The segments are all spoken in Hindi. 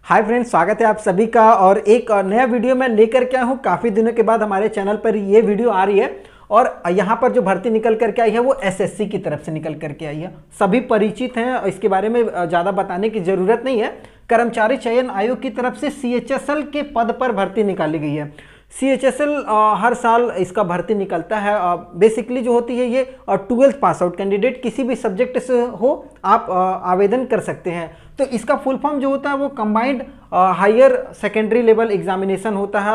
हाय फ्रेंड्स, स्वागत है आप सभी का। और एक नया वीडियो मैं लेकर के आया हूँ। काफ़ी दिनों के बाद हमारे चैनल पर ये वीडियो आ रही है और यहाँ पर जो भर्ती निकल करके आई है वो एसएससी की तरफ से निकल करके आई है। सभी परिचित हैं, इसके बारे में ज़्यादा बताने की ज़रूरत नहीं है। कर्मचारी चयन आयोग की तरफ से सीएचएसएल के पद पर भर्ती निकाली गई है। सीएचएसएल हर साल इसका भर्ती निकलता है। बेसिकली जो होती है ये 12th पास आउट कैंडिडेट किसी भी सब्जेक्ट से हो आप आवेदन कर सकते हैं। तो इसका फुल फॉर्म जो होता है वो combined higher secondary level examination होता है।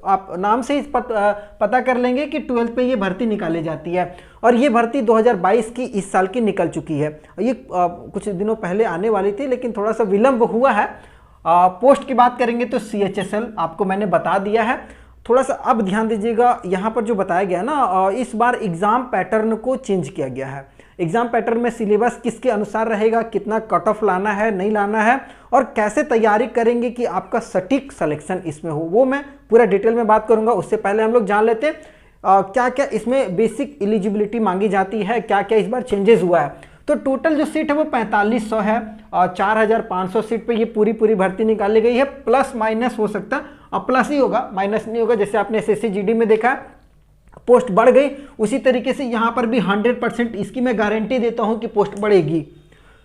आप नाम से ही पता कर लेंगे कि 12th पे ये भर्ती निकाली जाती है। और ये भर्ती 2022 की इस साल की निकल चुकी है। ये कुछ दिनों पहले आने वाली थी लेकिन थोड़ा सा विलंब हुआ है। पोस्ट की बात करेंगे तो सीएचएसएल आपको मैंने बता दिया है। थोड़ा सा अब ध्यान दीजिएगा, यहाँ पर जो बताया गया ना, इस बार एग्ज़ाम पैटर्न को चेंज किया गया है। एग्ज़ाम पैटर्न में सिलेबस किसके अनुसार रहेगा, कितना कट ऑफ लाना है नहीं लाना है और कैसे तैयारी करेंगे कि आपका सटीक सिलेक्शन इसमें हो, वो मैं पूरा डिटेल में बात करूंगा। उससे पहले हम लोग जान लेते हैं क्या क्या इसमें बेसिक एलिजिबिलिटी मांगी जाती है, क्या क्या इस बार चेंजेस हुआ है। तो टोटल जो सीट है वो 4500 है और 4500 सीट पे ये पूरी भर्ती निकाली गई है। प्लस माइनस हो सकता है, अब प्लस ही होगा, माइनस नहीं होगा। जैसे आपने एसएससी जीडी में देखा पोस्ट बढ़ गई, उसी तरीके से यहाँ पर भी 100% इसकी मैं गारंटी देता हूँ कि पोस्ट बढ़ेगी।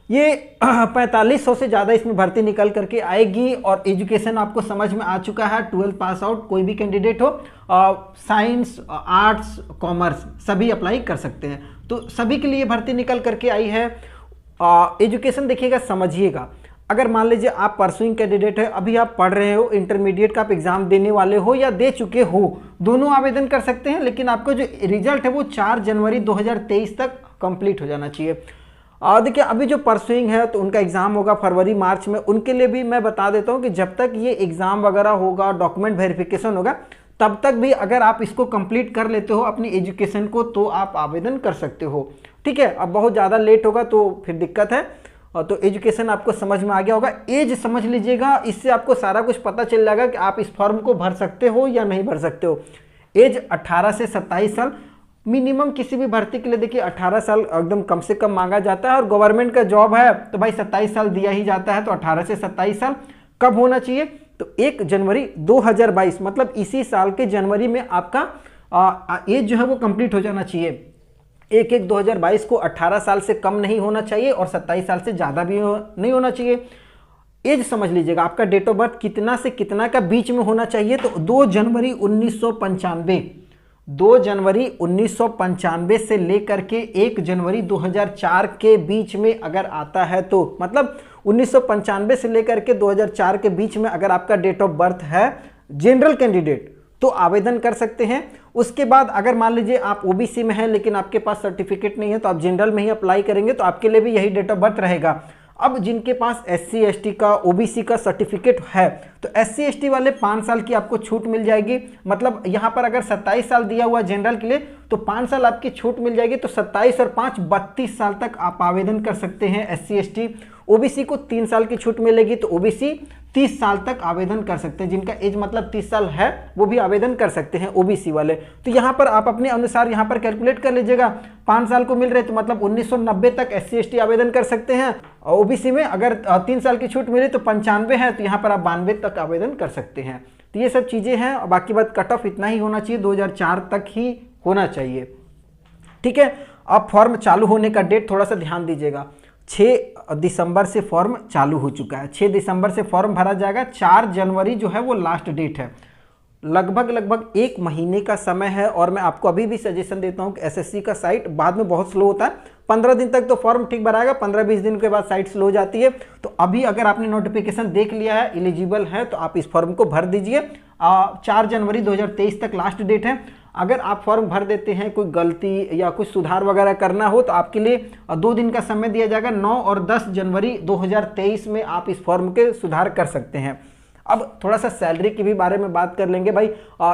ये 4500 से ज़्यादा इसमें भर्ती निकल करके आएगी। और एजुकेशन आपको समझ में आ चुका है, 12th पास आउट कोई भी कैंडिडेट हो, साइंस आर्ट्स कॉमर्स सभी अप्लाई कर सकते हैं। तो सभी के लिए भर्ती निकल करके आई है। एजुकेशन देखिएगा, समझिएगा। अगर मान लीजिए आप परसुइंग कैंडिडेट है, अभी आप पढ़ रहे हो, इंटरमीडिएट का आप एग्जाम देने वाले हो या दे चुके हो, दोनों आवेदन कर सकते हैं। लेकिन आपका जो रिजल्ट है वो 4 जनवरी 2023 तक कंप्लीट हो जाना चाहिए। देखिए अभी जो परसुइंग है तो उनका एग्जाम होगा फरवरी मार्च में। उनके लिए भी मैं बता देता हूँ कि जब तक ये एग्जाम वगैरह होगा, डॉक्यूमेंट वेरिफिकेशन होगा, तब तक भी अगर आप इसको कंप्लीट कर लेते हो अपनी एजुकेशन को तो आप आवेदन कर सकते हो। ठीक है, अब बहुत ज़्यादा लेट होगा तो फिर दिक्कत है। तो एजुकेशन आपको समझ में आ गया होगा, एज समझ लीजिएगा, इससे आपको सारा कुछ पता चल जाएगा कि आप इस फॉर्म को भर सकते हो या नहीं भर सकते हो। एज 18 से 27 साल मिनिमम किसी भी भर्ती के लिए। देखिए 18 साल एकदम कम से कम मांगा जाता है और गवर्नमेंट का जॉब है तो भाई 27 साल दिया ही जाता है। तो 18 से 27 साल कब होना चाहिए, तो 1 जनवरी 2022 मतलब इसी साल के जनवरी में आपका एज जो है वो कंप्लीट हो जाना चाहिए। 1/1/2022 को 18 साल से कम नहीं होना चाहिए और 27 साल से ज़्यादा भी नहीं होना चाहिए। एज समझ लीजिएगा, आपका डेट ऑफ बर्थ कितना से कितना का बीच में होना चाहिए, तो 2 जनवरी 1995 2 जनवरी 1995 से लेकर के 1 जनवरी 2004 के बीच में अगर आता है तो मतलब 1995 से लेकर के 2004 के बीच में अगर आपका डेट ऑफ बर्थ है जनरल कैंडिडेट तो आवेदन कर सकते हैं। उसके बाद अगर मान लीजिए आप ओबीसी में हैं लेकिन आपके पास सर्टिफिकेट नहीं है तो आप जनरल में ही अप्लाई करेंगे तो आपके लिए भी यही डेट ऑफ बर्थ रहेगा। अब जिनके पास एससी एसटी का ओबीसी का सर्टिफिकेट है तो एससी एसटी वाले 5 साल की आपको छूट मिल जाएगी। मतलब यहाँ पर अगर 27 साल दिया हुआ जनरल के लिए तो 5 साल आपकी छूट मिल जाएगी। तो 27 और 5 32 साल तक आप आवेदन कर सकते हैं एससी एसटी। ओबीसी को 3 साल की छूट मिलेगी तो ओबीसी 30 साल तक आवेदन कर सकते हैं। जिनका एज मतलब 30 साल है वो भी आवेदन कर सकते हैं ओबीसी वाले। तो यहाँ पर आप अपने अनुसार यहाँ पर कैलकुलेट कर लीजिएगा। 5 साल को मिल रहे तो मतलब 1990 तक एससी एसटी आवेदन कर सकते हैं। ओबीसी में अगर 3 साल की छूट मिली तो 95 है तो यहाँ पर आप 92 तक आवेदन कर सकते हैं। तो ये सब चीज़ें हैं। बाकी बात कट ऑफ इतना ही होना चाहिए, 2004 तक ही होना चाहिए। ठीक है, अब फॉर्म चालू होने का डेट थोड़ा सा ध्यान दीजिएगा। 6 दिसंबर से फॉर्म चालू हो चुका है। 6 दिसंबर से फॉर्म भरा जाएगा। 4 जनवरी जो है वो लास्ट डेट है। लगभग 1 महीने का समय है। और मैं आपको अभी भी सजेशन देता हूं कि एसएससी का साइट बाद में बहुत स्लो होता है। 15 दिन तक तो फॉर्म ठीक भराएगा, 15-20 दिन के बाद साइट स्लो हो जाती है। तो अभी अगर आपने नोटिफिकेशन देख लिया है, एलिजिबल है, तो आप इस फॉर्म को भर दीजिए। 4 जनवरी 2023 तक लास्ट डेट है। अगर आप फॉर्म भर देते हैं, कोई गलती या कुछ सुधार वगैरह करना हो तो आपके लिए 2 दिन का समय दिया जाएगा। 9 और 10 जनवरी 2023 में आप इस फॉर्म के सुधार कर सकते हैं। अब थोड़ा सा सैलरी के भी बारे में बात कर लेंगे। भाई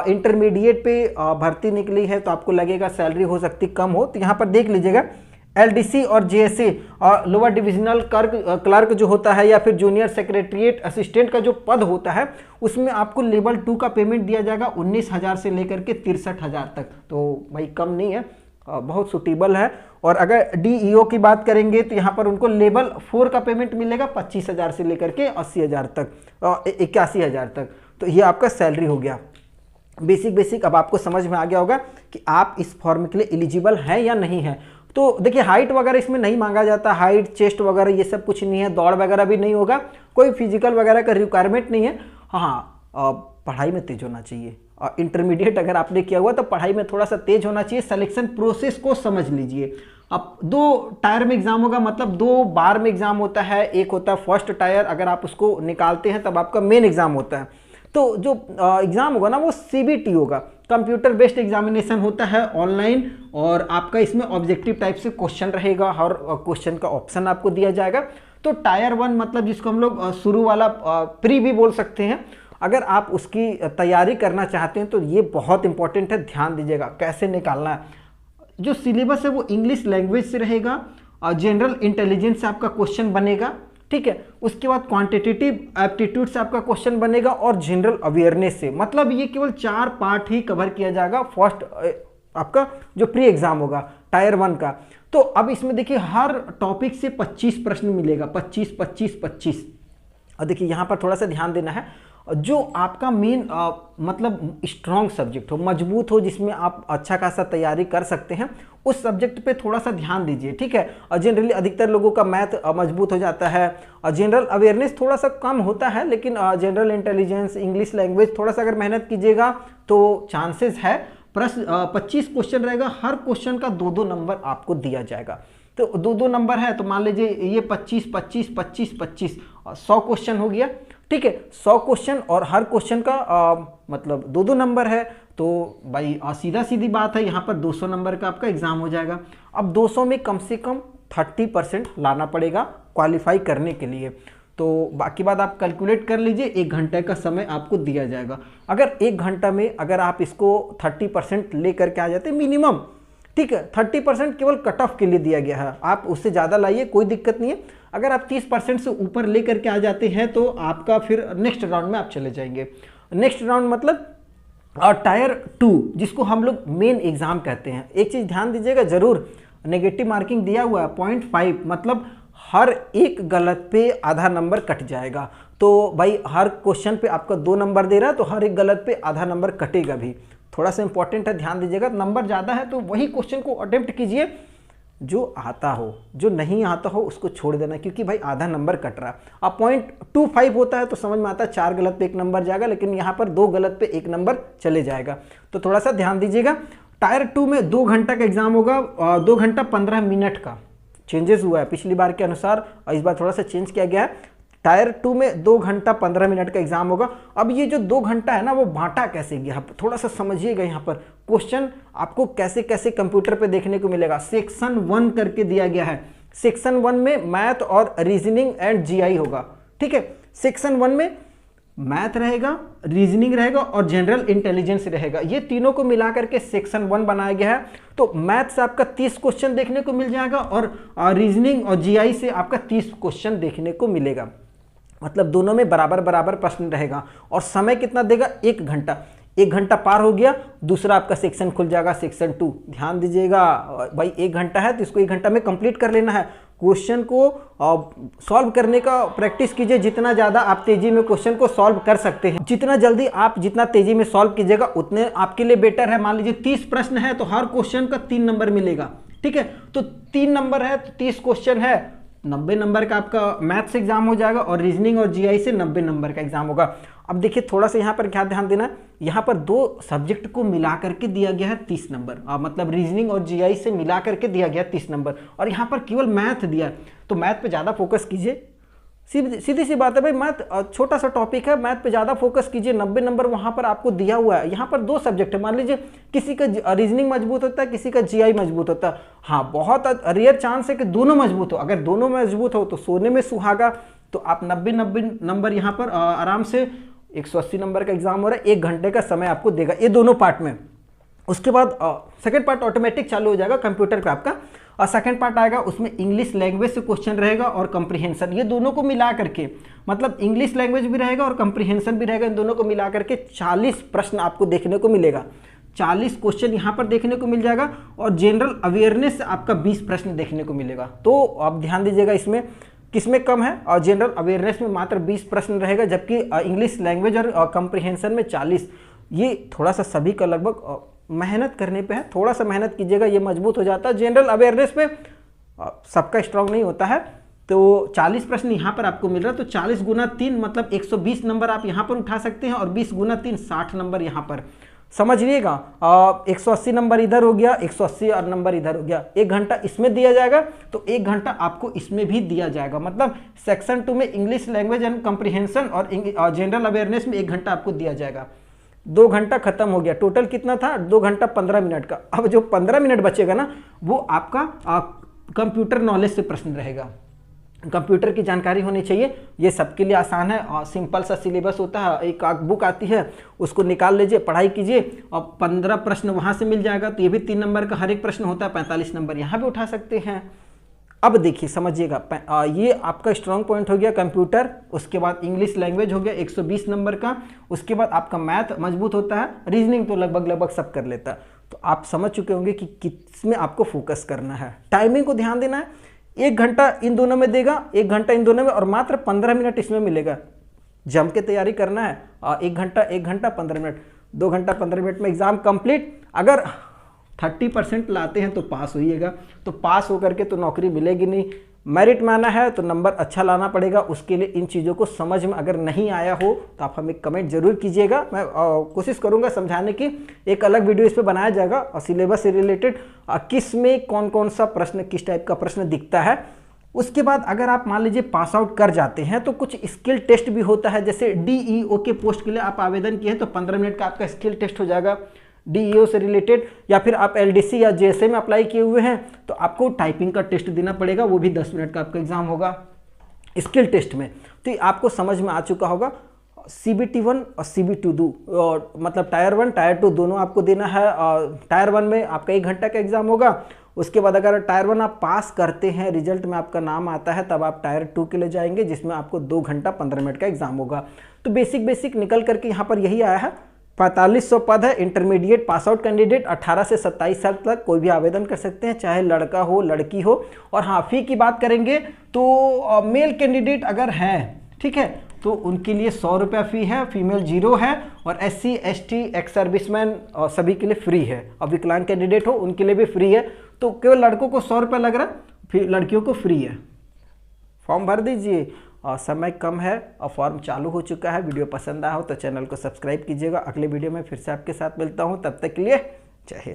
इंटरमीडिएट पे भर्ती निकली है तो आपको लगेगा सैलरी हो सकती कम हो, तो यहाँ पर देख लीजिएगा एलडीसी और जेएससी और लोअर डिविजनल क्लर्क जो होता है या फिर जूनियर सेक्रेटरीट असिस्टेंट का जो पद होता है उसमें आपको लेवल 2 का पेमेंट दिया जाएगा 19,000 से लेकर के 63,000 तक। तो भाई कम नहीं है। बहुत सुटेबल है। और अगर DEO की बात करेंगे तो यहाँ पर उनको लेवल 4 का पेमेंट मिलेगा 25,000 से लेकर के 80,000 तक, 81,000 तक। तो ये आपका सैलरी हो गया बेसिक। अब आपको समझ में आ गया होगा कि आप इस फॉर्म के लिए एलिजिबल हैं या नहीं है। तो देखिए हाइट वगैरह इसमें नहीं मांगा जाता, हाइट चेस्ट वगैरह ये सब कुछ नहीं है, दौड़ वगैरह भी नहीं होगा, कोई फिजिकल वगैरह का रिक्वायरमेंट नहीं है। हाँ, पढ़ाई में तेज होना चाहिए, इंटरमीडिएट अगर आपने किया हुआ तो पढ़ाई में थोड़ा सा तेज होना चाहिए। सिलेक्शन प्रोसेस को समझ लीजिए। अब 2 टायर में एग्जाम होगा, मतलब 2 बार में एग्जाम होता है। एक होता है फर्स्ट टायर, अगर आप उसको निकालते हैं तब आपका मेन एग्जाम होता है। तो जो एग्जाम होगा ना वो CBT होगा, कंप्यूटर बेस्ड एग्जामिनेशन होता है ऑनलाइन, और आपका इसमें ऑब्जेक्टिव टाइप से क्वेश्चन रहेगा, हर क्वेश्चन का ऑप्शन आपको दिया जाएगा। तो टायर 1 मतलब जिसको हम लोग शुरू वाला प्री भी बोल सकते हैं, अगर आप उसकी तैयारी करना चाहते हैं तो ये बहुत इंपॉर्टेंट है, ध्यान दीजिएगा कैसे निकालना है। जो सिलेबस है वो इंग्लिश लैंग्वेज से रहेगा, और जनरल इंटेलिजेंस से आपका क्वेश्चन बनेगा, ठीक है। उसके बाद क्वांटिटेटिव एप्टीट्यूड से आपका क्वेश्चन बनेगा, और जनरल अवेयरनेस से। मतलब ये केवल 4 पार्ट ही कवर किया जाएगा फर्स्ट आपका जो प्री एग्जाम होगा टायर 1 का। तो अब इसमें देखिए हर टॉपिक से 25 प्रश्न मिलेगा, 25। और देखिए यहाँ पर थोड़ा सा ध्यान देना है, जो आपका मेन मतलब स्ट्रॉन्ग सब्जेक्ट हो, मजबूत हो, जिसमें आप अच्छा खासा तैयारी कर सकते हैं, उस सब्जेक्ट पे थोड़ा सा ध्यान दीजिए, ठीक है। और जनरली अधिकतर लोगों का मैथ मजबूत हो जाता है, और जनरल अवेयरनेस थोड़ा सा कम होता है, लेकिन जनरल इंटेलिजेंस, इंग्लिश लैंग्वेज थोड़ा सा अगर मेहनत कीजिएगा तो चांसेस है। प्रश्न 25 क्वेश्चन रहेगा, हर क्वेश्चन का 2-2 नंबर आपको दिया जाएगा। तो 2-2 नंबर है तो मान लीजिए ये 25 100 क्वेश्चन हो गया, ठीक है। 100 क्वेश्चन और हर क्वेश्चन का मतलब 2-2 नंबर है, तो भाई सीधा सीधी बात है, यहाँ पर 200 नंबर का आपका एग्जाम हो जाएगा। अब 200 में कम से कम 30% लाना पड़ेगा क्वालिफाई करने के लिए। तो बाकी बात आप कैलकुलेट कर लीजिए, 1 घंटे का समय आपको दिया जाएगा। अगर 1 घंटा में अगर आप इसको 30% लेकर के आ जाते मिनिमम, ठीक है, 30% केवल कट ऑफ के लिए दिया गया है, आप उससे ज़्यादा लाइए, कोई दिक्कत नहीं है। अगर आप 30% से ऊपर लेकर के आ जाते हैं तो आपका फिर नेक्स्ट राउंड में आप चले जाएंगे। नेक्स्ट राउंड मतलब टायर 2, जिसको हम लोग मेन एग्जाम कहते हैं। एक चीज़ ध्यान दीजिएगा जरूर, नेगेटिव मार्किंग दिया हुआ है 0.5, मतलब हर एक गलत पे आधा नंबर कट जाएगा। तो भाई हर क्वेश्चन पे आपका 2 नंबर दे रहा है, तो हर एक गलत पे आधा नंबर कटेगा भी, थोड़ा सा इंपॉर्टेंट है, ध्यान दीजिएगा। नंबर ज़्यादा है तो वही क्वेश्चन को अटेम्प्ट कीजिए जो आता हो, जो नहीं आता हो उसको छोड़ देना, क्योंकि भाई आधा नंबर कट रहा है। अब 0.25 होता है तो समझ में आता है 4 गलत पे 1 नंबर जाएगा, लेकिन यहाँ पर 2 गलत पे 1 नंबर चले जाएगा, तो थोड़ा सा ध्यान दीजिएगा। टायर 2 में 2 घंटा का एग्जाम होगा, 2 घंटा 15 मिनट का चेंजेस हुआ है पिछली बार के अनुसार, और इस बार थोड़ा सा चेंज किया गया है। टायर 2 में 2 घंटा 15 मिनट का एग्जाम होगा। अब ये जो 2 घंटा है ना, वो बांटा कैसे गया, थोड़ा सा समझिएगा। यहाँ पर क्वेश्चन आपको कैसे कैसे कंप्यूटर पे देखने को मिलेगा। सेक्शन 1 करके दिया गया है, सेक्शन 1 में मैथ और रीजनिंग एंड GI होगा, ठीक है। सेक्शन 1 में मैथ रहेगा, रीजनिंग रहेगा और जनरल इंटेलिजेंस रहेगा, ये तीनों को मिला करके सेक्शन 1 बनाया गया है। तो मैथ से आपका 30 क्वेश्चन देखने को मिल जाएगा, और रीजनिंग और GI से आपका 30 क्वेश्चन देखने को मिलेगा, मतलब दोनों में बराबर बराबर प्रश्न रहेगा। और समय कितना देगा, 1 घंटा। 1 घंटा पार हो गया, दूसरा आपका सेक्शन खुल जाएगा, सेक्शन 2। ध्यान दीजिएगा भाई, 1 घंटा है तो इसको 1 घंटा में कंप्लीट कर लेना है। क्वेश्चन को सॉल्व करने का प्रैक्टिस कीजिए, जितना ज़्यादा आप तेजी में क्वेश्चन को सॉल्व कर सकते हैं, जितना जल्दी आप जितना तेजी में सॉल्व कीजिएगा उतने आपके लिए बेटर है। मान लीजिए 30 प्रश्न है तो हर क्वेश्चन का 3 नंबर मिलेगा, ठीक है। तो 3 नंबर है तो 30 क्वेश्चन है, 90 नंबर का आपका मैथ्स एग्जाम हो जाएगा, और रीजनिंग और GI से 90 नंबर का एग्जाम होगा। अब देखिए थोड़ा सा यहाँ पर क्या ध्यान देना, यहाँ पर 2 सब्जेक्ट को मिला करके दिया गया है 30 नंबर, मतलब रीजनिंग और GI से मिला करके दिया गया 30 नंबर, और यहाँ पर केवल मैथ दिया है, तो मैथ पे ज़्यादा फोकस कीजिए। सीधी सी बात है भाई, मैथ छोटा सा टॉपिक है, मैथ पे ज़्यादा फोकस कीजिए। 90 नंबर वहाँ पर आपको दिया हुआ है। यहाँ पर 2 सब्जेक्ट है, मान लीजिए किसी का रीजनिंग मजबूत होता है, किसी का GI मजबूत होता है। हाँ, बहुत रेयर चांस है कि दोनों मजबूत हो। अगर दोनों मजबूत हो तो सोने में सुहागा, तो आप 90 नंबर यहाँ पर आराम से 180 नंबर का एग्जाम हो रहा है, 1 घंटे का समय आपको देगा, ये दोनों पार्ट में। उसके बाद सेकंड पार्ट ऑटोमेटिक चालू हो जाएगा कंप्यूटर पे आपका, और सेकंड पार्ट आएगा, उसमें इंग्लिश लैंग्वेज से क्वेश्चन रहेगा और कंप्रीहेंशन, ये दोनों को मिला करके, मतलब इंग्लिश लैंग्वेज भी रहेगा और कंप्रीहेंशन भी रहेगा, इन दोनों को मिला करके 40 प्रश्न आपको देखने को मिलेगा। 40 क्वेश्चन यहाँ पर देखने को मिल जाएगा और जनरल अवेयरनेस से आपका 20 प्रश्न देखने को मिलेगा। तो आप ध्यान दीजिएगा इसमें किसमें कम है, और जनरल अवेयरनेस में मात्र 20 प्रश्न रहेगा, जबकि इंग्लिश लैंग्वेज और कंप्रीहेंशन में 40। ये थोड़ा सा सभी का लगभग मेहनत करने पे है, थोड़ा सा मेहनत कीजिएगा ये मजबूत हो जाता है। जनरल अवेयरनेस पे सबका स्ट्रांग नहीं होता है, तो 40 प्रश्न यहाँ पर आपको मिल रहा है। तो 40 गुना 3 मतलब 120 नंबर आप यहाँ पर उठा सकते हैं, और 20 गुना 3 60 नंबर यहाँ पर समझ लीजिएगा। 180 नंबर इधर हो गया, 180 और नंबर इधर हो गया। 1 घंटा इसमें दिया जाएगा, तो 1 घंटा आपको इसमें भी दिया जाएगा। मतलब सेक्शन 2 में इंग्लिश लैंग्वेज एंड कंप्रीहेंशन और जनरल अवेयरनेस में 1 घंटा आपको दिया जाएगा। 2 घंटा खत्म हो गया। टोटल कितना था? 2 घंटा 15 मिनट का। अब जो 15 मिनट बचेगा ना, वो आपका कंप्यूटर नॉलेज से प्रश्न रहेगा। कंप्यूटर की जानकारी होनी चाहिए। ये सबके लिए आसान है और सिंपल सा सिलेबस होता है। एक बुक आती है, उसको निकाल लीजिए, पढ़ाई कीजिए और 15 प्रश्न वहाँ से मिल जाएगा। तो ये भी 3 नंबर का हर एक प्रश्न होता है, 45 नंबर यहाँ भी उठा सकते हैं। अब देखिए समझिएगा, ये आपका स्ट्रॉन्ग पॉइंट हो गया कंप्यूटर। उसके बाद इंग्लिश लैंग्वेज हो गया 120 नंबर का। उसके बाद आपका मैथ मजबूत होता है, रीजनिंग तो लगभग सब कर लेता है। तो आप समझ चुके होंगे कि किसमें आपको फोकस करना है। टाइमिंग को ध्यान देना है। 1 घंटा इन दोनों में देगा, 1 घंटा इन दोनों में, और मात्र 15 मिनट इसमें मिलेगा। जम के तैयारी करना है। 1 घंटा 15 मिनट, 2 घंटा 15 मिनट में एग्जाम कंप्लीट। अगर 30% लाते हैं तो पास होइएगा। तो पास होकर के तो नौकरी मिलेगी नहीं। मेरिट में आना है तो नंबर अच्छा लाना पड़ेगा। उसके लिए इन चीज़ों को समझ में अगर नहीं आया हो तो आप हमें कमेंट जरूर कीजिएगा। मैं कोशिश करूंगा समझाने की। एक अलग वीडियो इस पर बनाया जाएगा और सिलेबस से रिलेटेड किस में कौन कौन सा प्रश्न, किस टाइप का प्रश्न दिखता है। उसके बाद अगर आप मान लीजिए पास आउट कर जाते हैं तो कुछ स्किल टेस्ट भी होता है। जैसे DEO के पोस्ट के लिए आप आवेदन किए हैं तो 15 मिनट का आपका स्किल टेस्ट हो जाएगा DEO से रिलेटेड। या फिर आप LDC या JSA में अप्लाई किए हुए हैं तो आपको टाइपिंग का टेस्ट देना पड़ेगा, वो भी 10 मिनट का आपका एग्जाम होगा स्किल टेस्ट में। तो ये आपको समझ में आ चुका होगा। CBT 1 और CBT 2 मतलब टायर 1 टायर 2 दोनों आपको देना है। टायर 1 में आपका 1 घंटा का एग्जाम होगा। उसके बाद अगर टायर 1 आप पास करते हैं, रिजल्ट में आपका नाम आता है, तब आप टायर 2 के लिए जाएंगे, जिसमें आपको 2 घंटा 15 मिनट का एग्जाम होगा। तो बेसिक निकल करके यहाँ पर यही आया है। 4500 पद है। इंटरमीडिएट पास आउट कैंडिडेट 18 से 27 साल तक कोई भी आवेदन कर सकते हैं, चाहे लड़का हो लड़की हो। और हाँ, फी की बात करेंगे तो मेल कैंडिडेट अगर हैं, ठीक है, तो उनके लिए 100 रुपया फ़ी है, फीमेल 0 है, और SC ST एक्स सर्विसमैन सभी के लिए फ्री है। और विकलांग कैंडिडेट हो उनके लिए भी फ्री है। तो केवल लड़कों को 100 रुपया लग रहा है, फिर लड़कियों को फ्री है। फॉर्म भर दीजिए और समय कम है और फॉर्म चालू हो चुका है। वीडियो पसंद आया हो तो चैनल को सब्सक्राइब कीजिएगा। अगले वीडियो में फिर से आपके साथ मिलता हूँ, तब तक के लिए जय हिंद।